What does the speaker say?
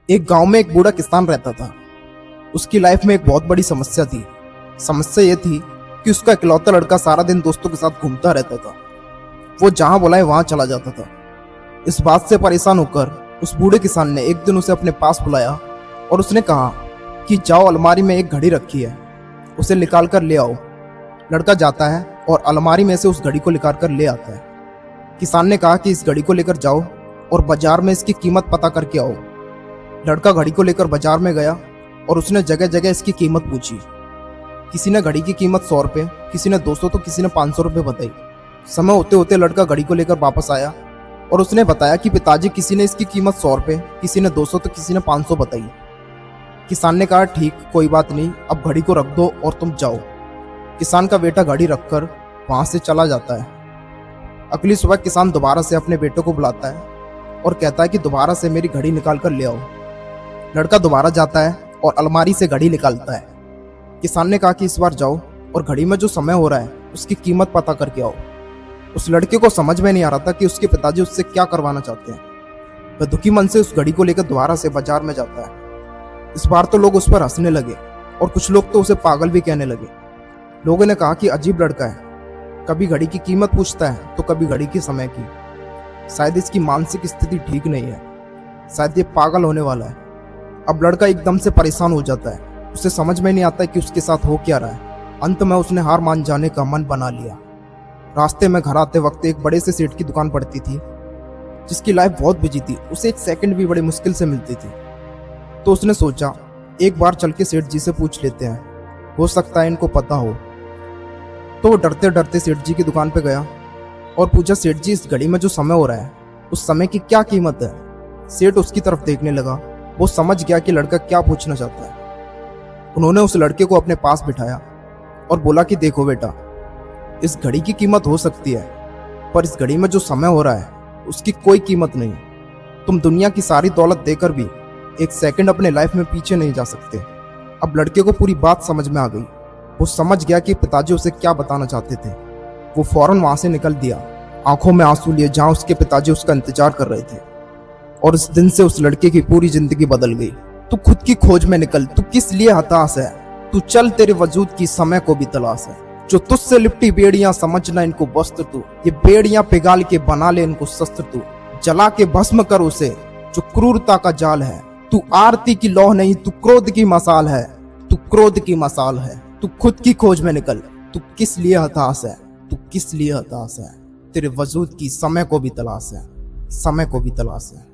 एक गांव में एक बूढ़ा किसान रहता था। उसकी लाइफ में एक बहुत बड़ी समस्या थी। समस्या ये थी कि उसका इकलौता लड़का सारा दिन दोस्तों के साथ घूमता रहता था। वो जहां बुलाए वहां चला जाता था। इस बात से परेशान होकर उस बूढ़े किसान ने एक दिन उसे अपने पास बुलाया और उसने कहा कि जाओ, अलमारी में एक घड़ी रखी है, उसे निकाल कर ले आओ। लड़का जाता है और अलमारी में से उस घड़ी को निकाल कर ले आता है। किसान ने कहा कि इस घड़ी को लेकर जाओ और बाजार में इसकी कीमत पता करके आओ। लड़का घड़ी को लेकर बाजार में गया और उसने जगह जगह इसकी कीमत पूछी। किसी ने घड़ी की कीमत 100 रुपये, किसी ने 200 तो किसी ने 500 रुपये बताई। समय होते होते लड़का घड़ी को लेकर वापस आया और उसने बताया कि पिताजी, किसी ने इसकी कीमत 100 रुपये, किसी ने 200 तो किसी ने 500 बताई। किसान ने कहा, ठीक, कोई बात नहीं, अब घड़ी को रख दो और तुम जाओ। किसान का बेटा घड़ी रखकर वहां से चला जाता है। अगली सुबह किसान दोबारा से अपने बेटे को बुलाता है और कहता है कि दोबारा से मेरी घड़ी निकाल कर ले आओ। लड़का दोबारा जाता है और अलमारी से घड़ी निकालता है। किसान ने कहा कि इस बार जाओ और घड़ी में जो समय हो रहा है उसकी कीमत पता करके आओ। उस लड़के को समझ में नहीं आ रहा था कि उसके पिताजी उससे क्या करवाना चाहते हैं। वह दुखी मन से उस घड़ी को लेकर दोबारा से बाजार में जाता है। इस बार तो लोग उस पर हंसने लगे और कुछ लोग तो उसे पागल भी कहने लगे। लोगों ने कहा कि अजीब लड़का है, कभी घड़ी की कीमत पूछता है तो कभी घड़ी के समय की। शायद इसकी मानसिक स्थिति ठीक नहीं है, शायद ये पागल होने वाला है। अब लड़का एकदम से परेशान हो जाता है। उसे समझ में नहीं आता है कि उसके साथ हो क्या रहा है। अंत में उसने हार मान जाने का मन बना लिया। रास्ते में घर आते वक्त एक बड़े से सेठ की दुकान पड़ती थी, जिसकी लाइफ बहुत बिजी थी। उसे एक सेकंड भी बड़ी मुश्किल से मिलती थी। तो उसने सोचा, एक बार चल के सेठ जी से पूछ लेते हैं, हो सकता है इनको पता हो। तो वो डरते डरते सेठ जी की दुकान पे गया और पूछा, सेठ जी, इस घड़ी में जो समय हो रहा है उस समय की क्या कीमत है? सेठ उसकी तरफ देखने लगा। वो समझ गया कि लड़का क्या पूछना चाहता है। उन्होंने उस लड़के को अपने पास बिठाया और बोला कि देखो बेटा, इस घड़ी की कीमत हो सकती है, पर इस घड़ी में जो समय हो रहा है उसकी कोई कीमत नहीं। तुम दुनिया की सारी दौलत देकर भी एक सेकंड अपने लाइफ में पीछे नहीं जा सकते। अब लड़के को पूरी बात समझ में आ गई। वो समझ गया कि पिताजी उसे क्या बताना चाहते थे। वो फौरन वहां से निकल दिया, आंखों में आंसू लिए, जहां उसके पिताजी उसका इंतजार कर रहे थे। और इस दिन से उस लड़के की पूरी जिंदगी बदल गई। तू खुद की खोज में निकल, तू किस लिए हताश है? तू चल, तेरे वजूद की समय को भी तलाश है। जो तुझसे लिपटी बेड़ियां, समझना इनको वस्त्र तू। ये बेड़ियां पिघाल के बना ले इनको शस्त्र तू। जला के भस्म कर उसे जो क्रूरता का जाल है। तू आरती की लौह नहीं, तू क्रोध की मसाल है। तू क्रोध की मसाल है। तू खुद की खोज में निकल, तू किस लिए हताश है? तू किस लिए हताश है? तेरे वजूद की समय को भी तलाश है, समय को भी तलाश है।